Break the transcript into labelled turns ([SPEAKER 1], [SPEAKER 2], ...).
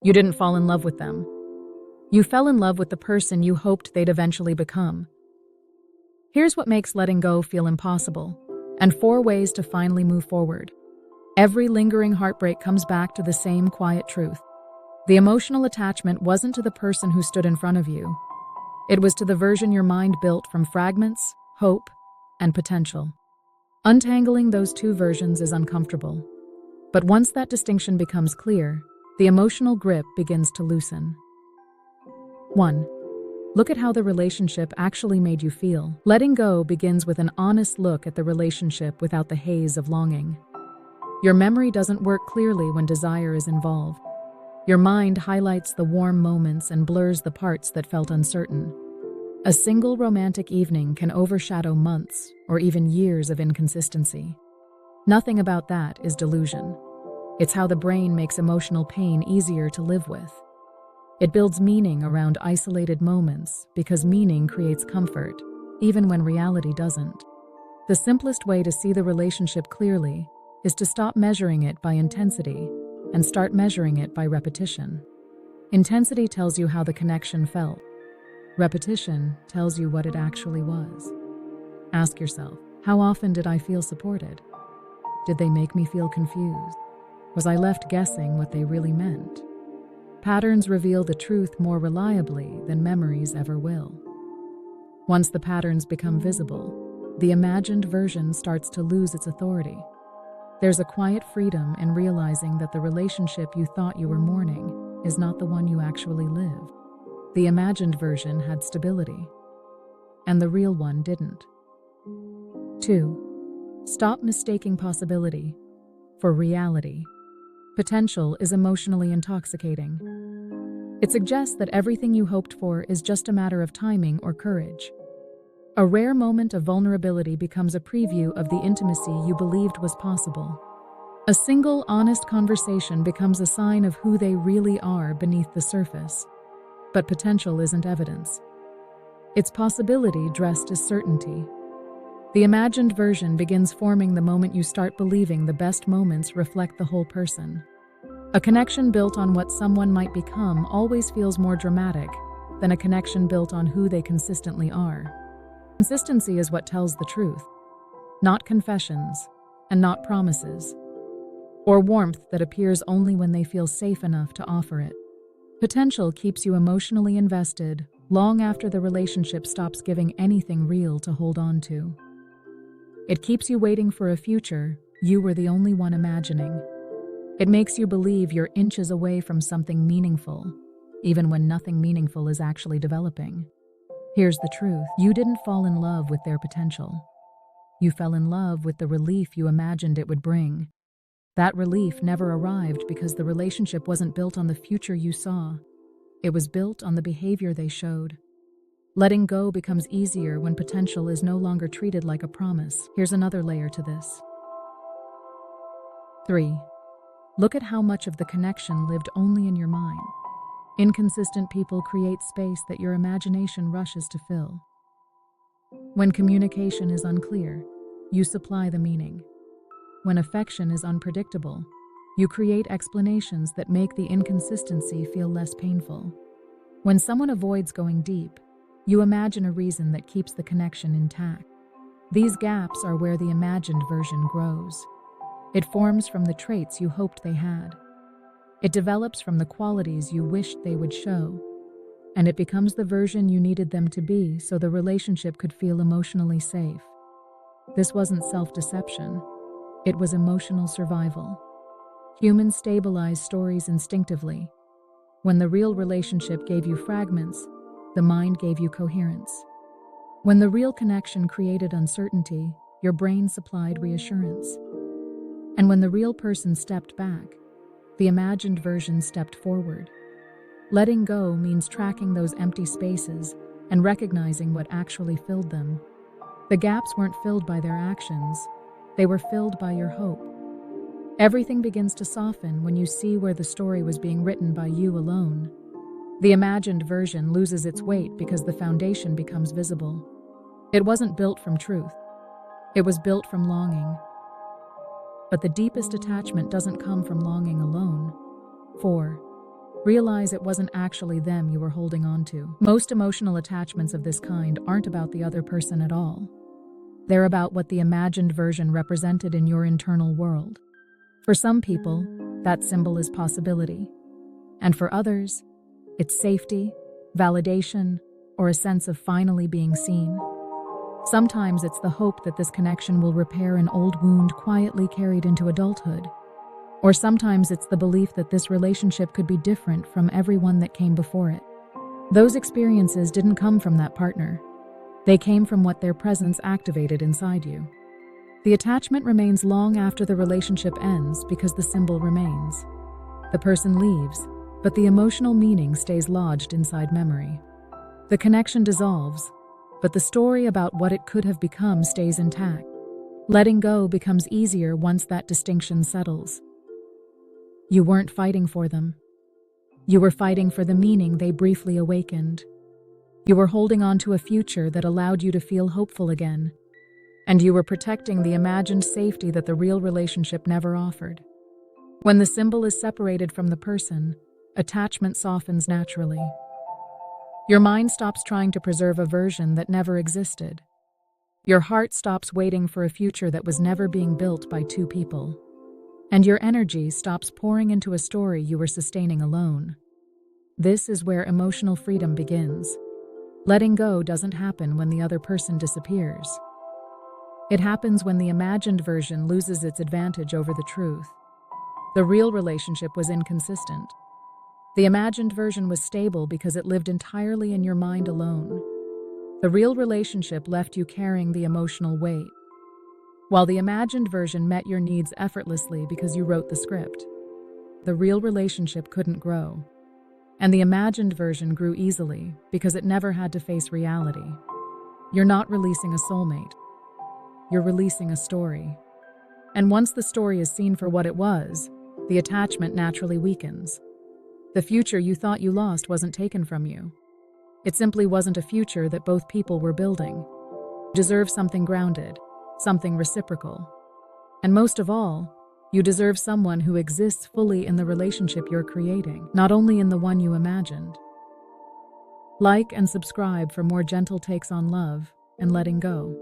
[SPEAKER 1] You didn't fall in love with them. You fell in love with the person you hoped they'd eventually become. Here's what makes letting go feel impossible, and 4 ways to finally move forward. Every lingering heartbreak comes back to the same quiet truth. The emotional attachment wasn't to the person who stood in front of you. It was to the version your mind built from fragments, hope, and potential. Untangling those 2 versions is uncomfortable. But once that distinction becomes clear, the emotional grip begins to loosen. 1. Look at how the relationship actually made you feel. Letting go begins with an honest look at the relationship without the haze of longing. Your memory doesn't work clearly when desire is involved. Your mind highlights the warm moments and blurs the parts that felt uncertain. A single romantic evening can overshadow months or even years of inconsistency. Nothing about that is delusion. It's how the brain makes emotional pain easier to live with. It builds meaning around isolated moments because meaning creates comfort, even when reality doesn't. The simplest way to see the relationship clearly is to stop measuring it by intensity and start measuring it by repetition. Intensity tells you how the connection felt. Repetition tells you what it actually was. Ask yourself, how often did I feel supported? Did they make me feel confused? Was I left guessing what they really meant? Patterns reveal the truth more reliably than memories ever will. Once the patterns become visible, the imagined version starts to lose its authority. There's a quiet freedom in realizing that the relationship you thought you were mourning is not the one you actually lived. The imagined version had stability, and the real one didn't. 2. Stop mistaking possibility for reality. Potential is emotionally intoxicating. It suggests that everything you hoped for is just a matter of timing or courage. A rare moment of vulnerability becomes a preview of the intimacy you believed was possible. A single, honest conversation becomes a sign of who they really are beneath the surface. But potential isn't evidence. It's possibility dressed as certainty. The imagined version begins forming the moment you start believing the best moments reflect the whole person. A connection built on what someone might become always feels more dramatic than a connection built on who they consistently are. Consistency is what tells the truth, not confessions and not promises, or warmth that appears only when they feel safe enough to offer it. Potential keeps you emotionally invested long after the relationship stops giving anything real to hold on to. It keeps you waiting for a future you were the only one imagining. It makes you believe you're inches away from something meaningful, even when nothing meaningful is actually developing. Here's the truth: you didn't fall in love with their potential. You fell in love with the relief you imagined it would bring. That relief never arrived because the relationship wasn't built on the future you saw. It was built on the behavior they showed. Letting go becomes easier when potential is no longer treated like a promise. Here's another layer to this. 3. Look at how much of the connection lived only in your mind. Inconsistent people create space that your imagination rushes to fill. When communication is unclear, you supply the meaning. When affection is unpredictable, you create explanations that make the inconsistency feel less painful. When someone avoids going deep, you imagine a reason that keeps the connection intact. These gaps are where the imagined version grows. It forms from the traits you hoped they had. It develops from the qualities you wished they would show. And it becomes the version you needed them to be so the relationship could feel emotionally safe. This wasn't self-deception. It was emotional survival. Humans stabilize stories instinctively. When the real relationship gave you fragments, the mind gave you coherence. When the real connection created uncertainty, your brain supplied reassurance. And when the real person stepped back, the imagined version stepped forward. Letting go means tracking those empty spaces and recognizing what actually filled them. The gaps weren't filled by their actions, they were filled by your hope. Everything begins to soften when you see where the story was being written by you alone. The imagined version loses its weight because the foundation becomes visible. It wasn't built from truth. It was built from longing. But the deepest attachment doesn't come from longing alone. 4. realize it wasn't actually them you were holding on to. Most emotional attachments of this kind aren't about the other person at all. They're about what the imagined version represented in your internal world. For some people, that symbol is possibility. And for others, it's safety, validation, or a sense of finally being seen. Sometimes it's the hope that this connection will repair an old wound quietly carried into adulthood. Or sometimes it's the belief that this relationship could be different from everyone that came before it. Those experiences didn't come from that partner. They came from what their presence activated inside you. The attachment remains long after the relationship ends because the symbol remains. The person leaves, but the emotional meaning stays lodged inside memory. The connection dissolves, but the story about what it could have become stays intact. Letting go becomes easier once that distinction settles. You weren't fighting for them. You were fighting for the meaning they briefly awakened. You were holding on to a future that allowed you to feel hopeful again. And you were protecting the imagined safety that the real relationship never offered. When the symbol is separated from the person, attachment softens naturally. Your mind stops trying to preserve a version that never existed. Your heart stops waiting for a future that was never being built by two people. And your energy stops pouring into a story you were sustaining alone. This is where emotional freedom begins. Letting go doesn't happen when the other person disappears. It happens when the imagined version loses its advantage over the truth. The real relationship was inconsistent. The imagined version was stable because it lived entirely in your mind alone. The real relationship left you carrying the emotional weight, while the imagined version met your needs effortlessly because you wrote the script. The real relationship couldn't grow, and the imagined version grew easily because it never had to face reality. You're not releasing a soulmate. You're releasing a story. And once the story is seen for what it was, the attachment naturally weakens. The future you thought you lost wasn't taken from you. It simply wasn't a future that both people were building. You deserve something grounded, something reciprocal. And most of all, you deserve someone who exists fully in the relationship you're creating, not only in the one you imagined. Like and subscribe for more gentle takes on love and letting go.